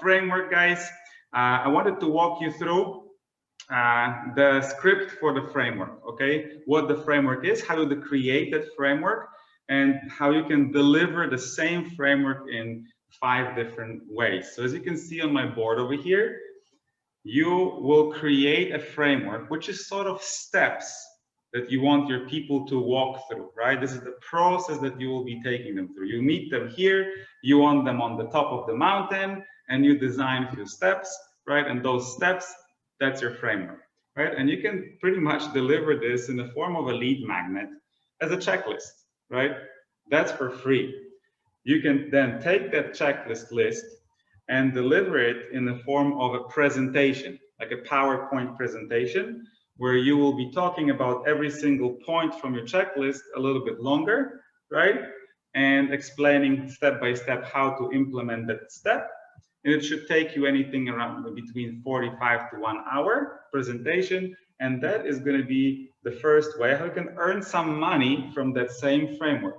framework, guys. I wanted to walk you through the script for the framework, okay? What the framework is, how to create that framework, and how you can deliver the same framework in 5 different ways. So as you can see on my board over here, you will create a framework, which is sort of steps that you want your people to walk through, right? This is the process that you will be taking them through. You meet them here, you want them on the top of the mountain, and you design a few steps, right? And those steps, that's your framework, right? And you can pretty much deliver this in the form of a lead magnet as a checklist, right? That's for free. You can then take that checklist list and deliver it in the form of a presentation, like a PowerPoint presentation, where you will be talking about every single point from your checklist a little bit longer, right? And explaining step by step how to implement that step. And it should take you anything around between 45 to 1 hour presentation. And that is going to be the first way how you can earn some money from that same framework.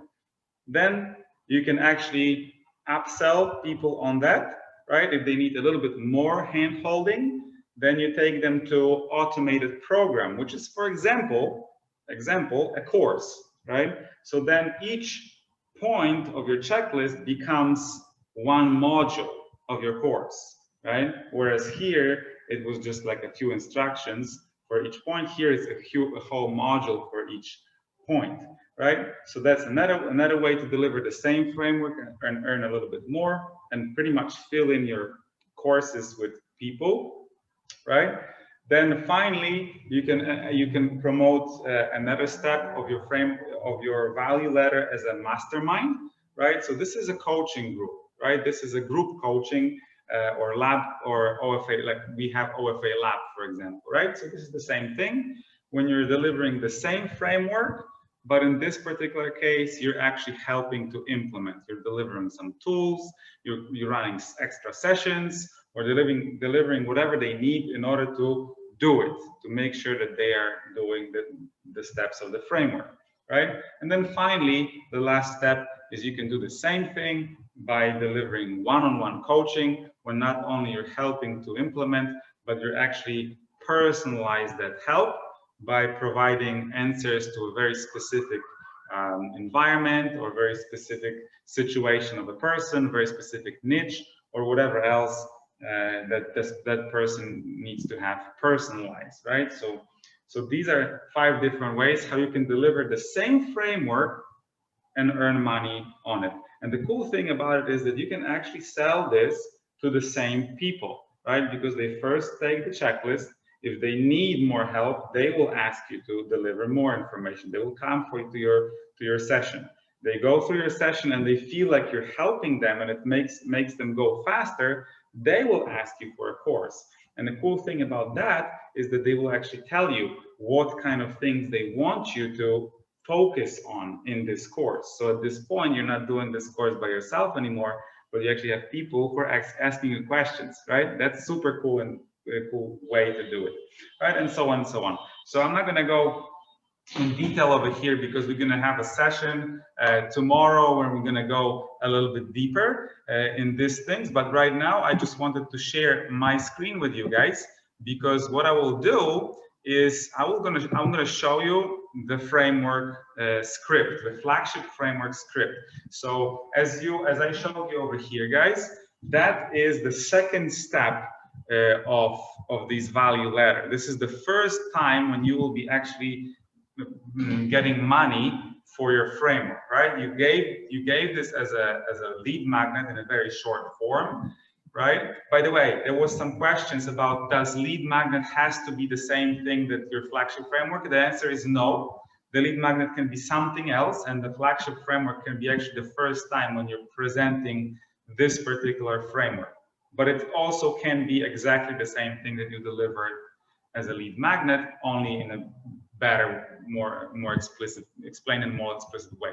Then you can actually upsell people on that, right? If they need a little bit more hand holding, then you take them to automated program, which is, for example, a course, right? So then each point of your checklist becomes one module of your course, right? Whereas here, it was just like a few instructions for each point. Here is a whole module for each point, right? So that's another way to deliver the same framework and earn a little bit more and pretty much fill in your courses with people, right? Then finally, you can promote another step of your value ladder as a mastermind, right? So this is a coaching group, right? This is a group coaching or lab or OFA, like we have OFA lab, for example, right? So this is the same thing when you're delivering the same framework, but in this particular case, you're actually helping to implement. You're delivering some tools, you're running extra sessions, or delivering whatever they need in order to do it, to make sure that they are doing the steps of the framework, right? And then finally, the last step is you can do the same thing by delivering one-on-one coaching, when not only you're helping to implement, but you're actually personalize that help by providing answers to a very specific environment or very specific situation of a person, very specific niche, or whatever else that person needs to have personalized, right? So these are 5 different ways how you can deliver the same framework and earn money on it. And the cool thing about it is that you can actually sell this to the same people, right? Because they first take the checklist. If they need more help, they will ask you to deliver more information. They will come for you to your session. They go through your session and they feel like you're helping them and it makes them go faster. They will ask you for a course. And the cool thing about that is that they will actually tell you what kind of things they want you to focus on in this course. So at this point, you're not doing this course by yourself anymore, but you actually have people who are asking you questions, right? That's super cool and a cool way to do it, right? And so on and so on. So I'm not going to go in detail over here because we're going to have a session tomorrow where we're going to go a little bit deeper in these things. But right now, I just wanted to share my screen with you guys, because what I will do is I'm going to show you the framework script, the Flagship Framework script. So as I showed you over here, guys, that is the second step of this value ladder. This is the first time when you will be actually getting money for your framework, right? You gave this as a lead magnet in a very short form, right? By the way, there was some questions about, does lead magnet has to be the same thing that your Flagship Framework? The answer is no. The lead magnet can be something else, and the Flagship Framework can be actually the first time when you're presenting this particular framework. But it also can be exactly the same thing that you delivered as a lead magnet, only in a better, more explicit, explained in a more explicit way,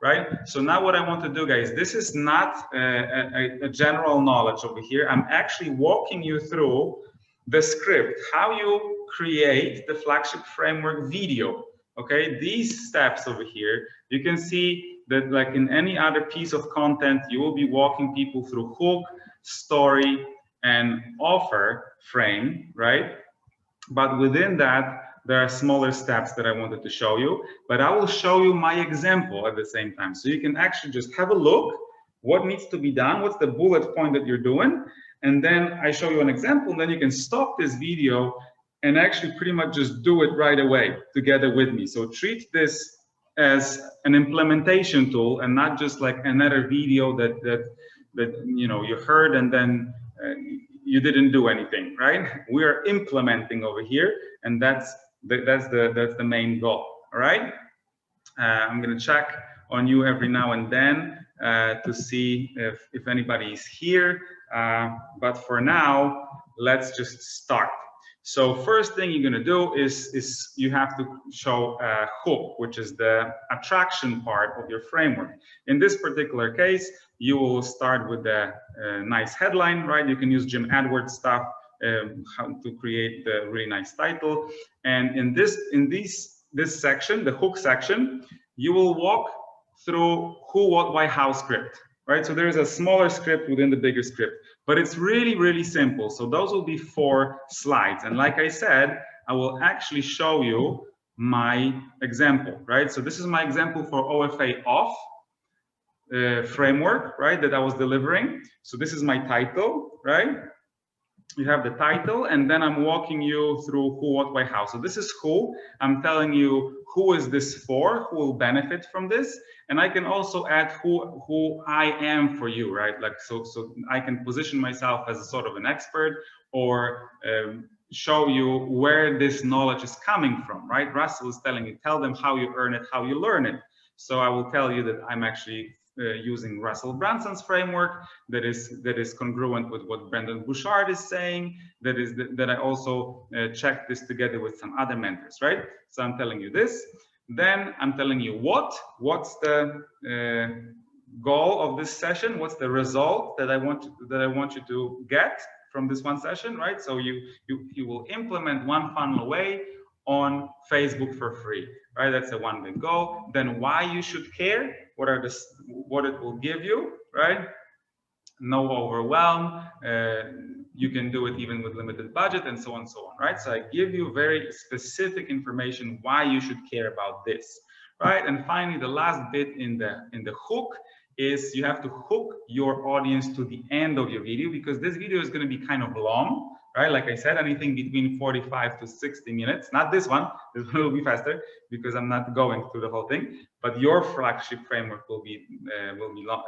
right? So now what I want to do, guys, this is not a general knowledge over here. I'm actually walking you through the script, how you create the Flagship Framework video, okay? These steps over here, you can see that like in any other piece of content, you will be walking people through hook, story, and offer frame, right? But within that, there are smaller steps that I wanted to show you, but I will show you my example at the same time. So you can actually just have a look, what needs to be done, what's the bullet point that you're doing, and then I show you an example, and then you can stop this video and actually pretty much just do it right away together with me. So treat this as an implementation tool and not just like another video that you know you heard and then you didn't do anything, right? We are implementing over here, and that's the main goal. All right. I'm going to check on you every now and then to see if anybody is here. But for now, let's just start. So first thing you're going to do is you have to show a hook, which is the attraction part of your framework. In this particular case, you will start with a nice headline, right? You can use Jim Edwards stuff how to create the really nice title. And in this section, the hook section, you will walk through who, what, why, how script, right? So there is a smaller script within the bigger script, but it's really, really simple. So those will be 4 slides. And like I said, I will actually show you my example, right? So this is my example for OFA off framework, right, that I was delivering. So this is my title, right? You have the title, and then I'm walking you through who, what, why, how. So this is who. I'm telling you who is this for, who will benefit from this, and I can also add who I am for you, right? Like so I can position myself as a sort of an expert, or show you where this knowledge is coming from, right? Russell is telling you, tell them how you earn it, how you learn it. So I will tell you that I'm actually using Russell Brunson's framework that is congruent with what Brendon Bouchard is saying, that I also checked this together with some other mentors, right? So I'm telling you this, then I'm telling you what's the goal of this session, what's the result that I want you to get from this one session, right? So you will implement one funnel away on Facebook for free, right? That's a one big goal. Then why you should care, what it will give you, right? No overwhelm, you can do it even with limited budget, and so on and so on, right? So I give you very specific information why you should care about this, right? And finally, the last bit in the hook is you have to hook your audience to the end of your video, because this video is going to be kind of long, right? Like I said, anything between 45 to 60 minutes. Not this one. This one will be faster because I'm not going through the whole thing. But your flagship framework will be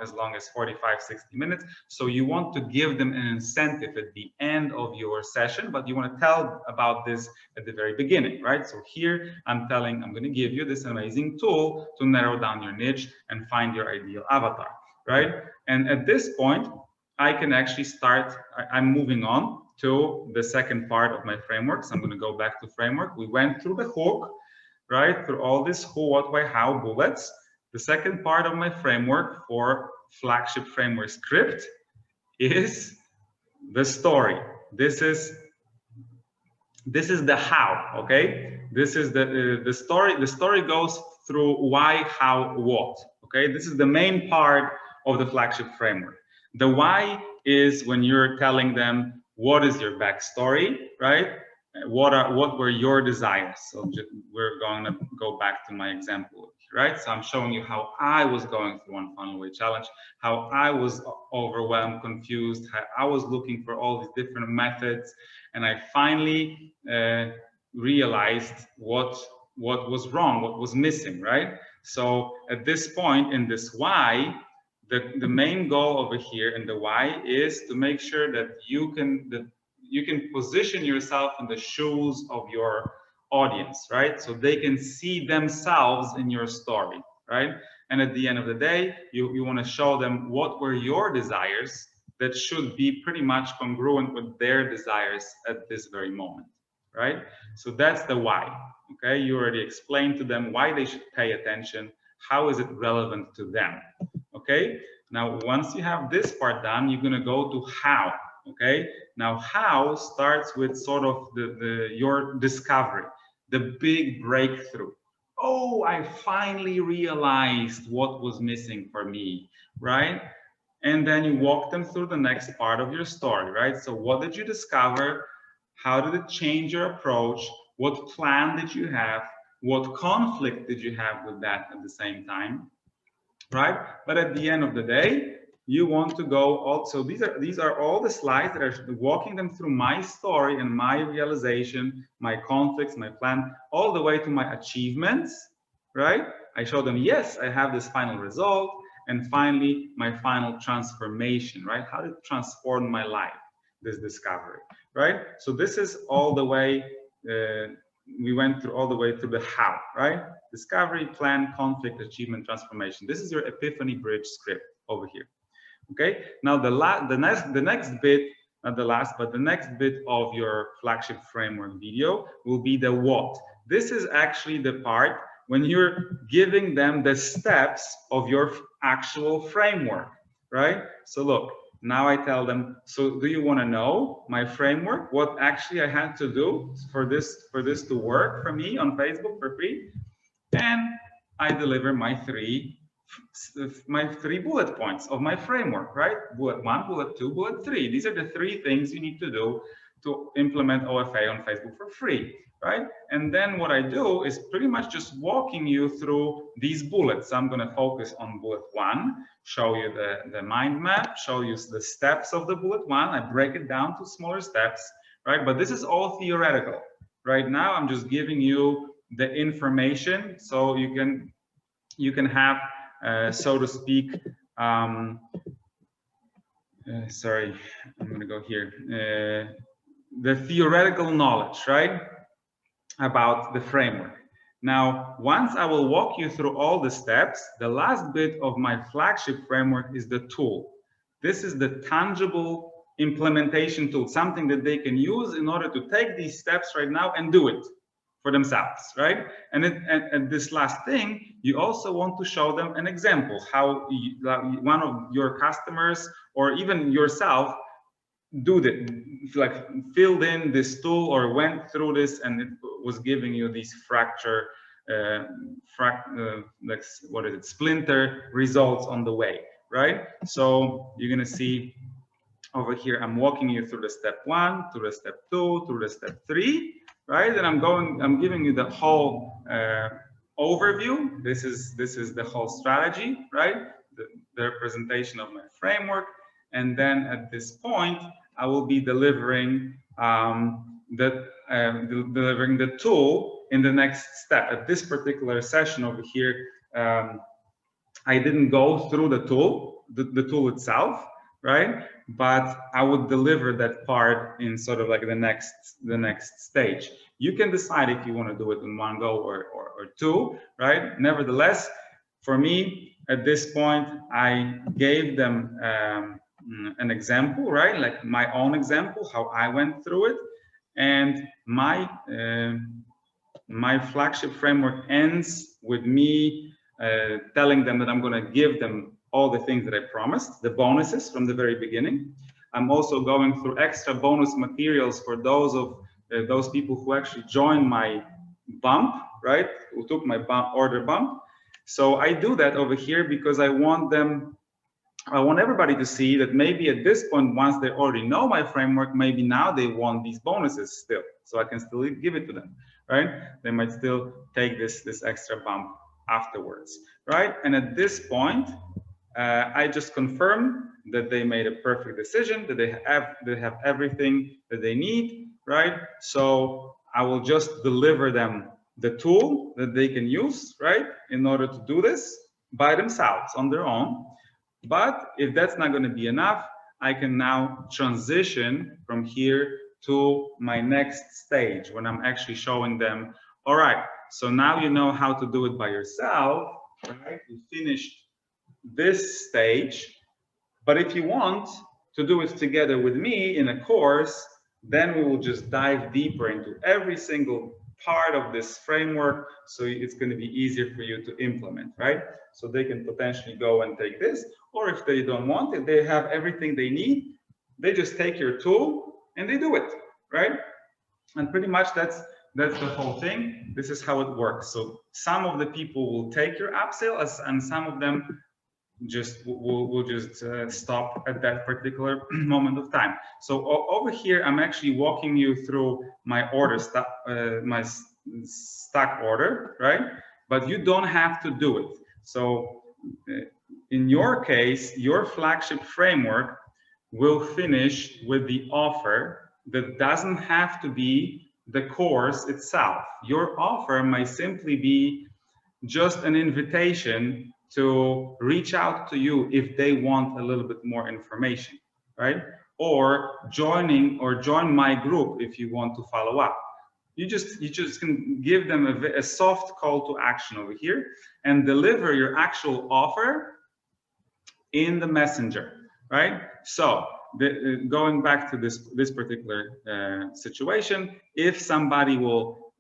as long as 45, 60 minutes. So you want to give them an incentive at the end of your session, but you want to tell about this at the very beginning, right? So here I'm going to give you this amazing tool to narrow down your niche and find your ideal avatar, right? And at this point, I can actually start. I'm moving on to the second part of my framework. So I'm going to go back to framework. We went through the hook, right? Through all this who, what, why, how bullets. The second part of my framework for flagship framework script is the story. This is the how, okay? This is the story. The story goes through why, how, what, okay? This is the main part of the flagship framework. The why is when you're telling them what is your backstory, right? What were your desires? So we're going to go back to my example, right? So I'm showing you how I was going through one funnel away challenge, how I was overwhelmed, confused, how I was looking for all these different methods, and I finally realized what was wrong, what was missing, right? So at this point in this why, the main goal over here in the why is to make sure that you can position yourself in the shoes of your audience, right? So they can see themselves in your story, right? And at the end of the day, you want to show them what were your desires that should be pretty much congruent with their desires at this very moment, right? So that's the why, okay? You already explained to them why they should pay attention. How is it relevant to them? Okay, now once you have this part done, you're going to go to how. Okay, now how starts with sort of your discovery, the big breakthrough. Oh, I finally realized what was missing for me, right? and then you walk them through the next part of your story, right? So what did you discover? How did it change your approach? What plan did you have? What conflict did you have with that at the same time, right? But at the end of the day, you want to go also, these are all the slides that are walking them through my story and my realization, my conflicts, my plan, all the way to my achievements, right? I show them, yes, I have this final result, and finally my final transformation, right? How did it transform my life, this discovery, right? So this is all the way, we went through all the way through the how, right? Discovery, plan, conflict, achievement, transformation. This is your epiphany bridge script over here. Okay, now the next bit, not the last, but the next bit of your flagship framework video will be the what. This is actually the part when you're giving them the steps of your actual framework, right? So look, now I tell them, so do you want to know my framework? What actually I had to do for this to work for me on Facebook for free? And I deliver my three bullet points of my framework, right? Bullet 1, bullet 2, bullet 3. These are the 3 things you need to do to implement OFA on Facebook for free, right? And then what I do is pretty much just walking you through these bullets. So I'm going to focus on bullet 1, show you the mind map, show you the steps of the bullet 1. I break it down to smaller steps, right? But this is all theoretical. Right now, I'm just giving you the information so you can have so to speak, sorry, I'm going to go here. The theoretical knowledge, right, about the framework. Now, once I will walk you through all the steps, the last bit of my flagship framework is the tool. This is the tangible implementation tool, something that they can use in order to take these steps right now and do it for themselves, right? And this last thing, you also want to show them an example, how one of your customers or even yourself like filled in this tool or went through this and it was giving you these splinter results on the way, right? So you're gonna see over here, I'm walking you through the step 1, through the step 2, through the step 3, right? And I'm giving you the whole overview. This is the whole strategy, right? The representation of my framework. And then at this point, I will be delivering delivering the tool in the next step. At this particular session over here, I didn't go through the tool, the tool itself, right? But I would deliver that part in sort of like the next stage. You can decide if you want to do it in one go or 2, right? Nevertheless, for me, at this point, I gave them an example, right? Like my own example, how I went through it. And my flagship framework ends with me telling them that I'm going to give them all the things that I promised, the bonuses from the very beginning. I'm also going through extra bonus materials for those people who actually joined my bump, right? Who took my order bump. So I do that over here because I want everybody to see that maybe at this point, once they already know my framework, maybe now they want these bonuses still. So I can still give it to them, right? They might still take this extra bump afterwards, right? And at this point, I just confirm that they made a perfect decision, that they have everything that they need, right? So I will just deliver them the tool that they can use, right, in order to do this by themselves on their own. But if that's not going to be enough, I can now transition from here to my next stage when I'm actually showing them, all right, so now you know how to do it by yourself, right? You finished this stage, but if you want to do it together with me in a course, then we will just dive deeper into every single part of this framework, so it's going to be easier for you to implement, right? So they can potentially go and take this, or if they don't want it, they have everything they need, they just take your tool and they do it, right? And pretty much that's the whole thing. This is how it works. So some of the people will take your upsell, and some of them we'll just stop at that particular moment of time. So over here, I'm actually walking you through my order my stack order, right? But you don't have to do it. So in your case, your flagship framework will finish with the offer that doesn't have to be the course itself. Your offer might simply be just an invitation to reach out to you if they want a little bit more information, right? Or join my group if you want to follow up. You just can give them a soft call to action over here and deliver your actual offer in the messenger, right? So going back to this particular situation, if somebody will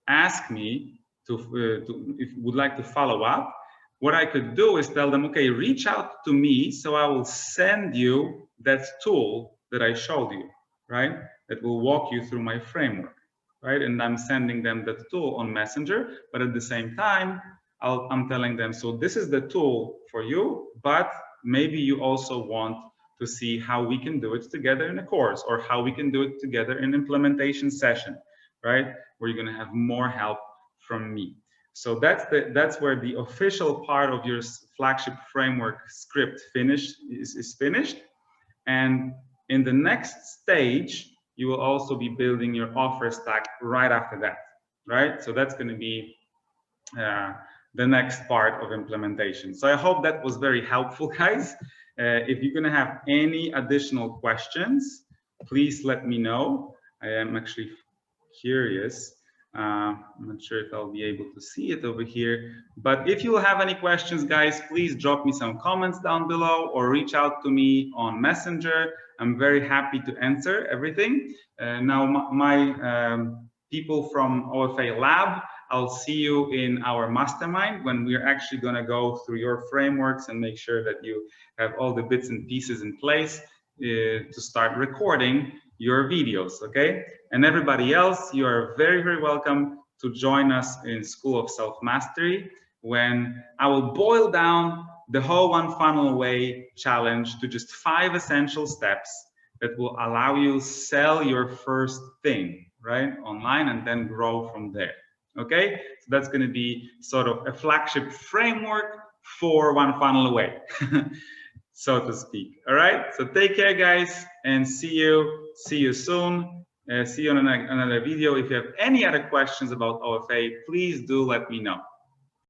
ask me if would like to follow up, what I could do is tell them, okay, reach out to me, so I will send you that tool that I showed you, right? That will walk you through my framework, right? And I'm sending them that tool on Messenger, but at the same time, I'm telling them, so this is the tool for you, but maybe you also want to see how we can do it together in a course, or how we can do it together in an implementation session, right? Where you're going to have more help from me. So that's where the official part of your flagship framework script is finished. And in the next stage, you will also be building your offer stack right after that, right? So that's going to be the next part of implementation. So I hope that was very helpful, guys. If you're going to have any additional questions, please let me know. I am actually curious. I'm not sure if I'll be able to see it over here, but if you have any questions, guys, please drop me some comments down below or reach out to me on Messenger. I'm very happy to answer everything. Now, my people from OFA Lab, I'll see you in our mastermind when we're actually going to go through your frameworks and make sure that you have all the bits and pieces in place to start recording your videos, okay? And everybody else, you are very, very welcome to join us in School of Self-Mastery, when I will boil down the whole One Funnel Away challenge to just 5 essential steps that will allow you sell your first thing, right, online, and then grow from there. Okay, so that's going to be sort of a flagship framework for One Funnel Away, so to speak. All right, so take care, guys, and see you soon. See you on another video. If you have any other questions about OFA, please do let me know.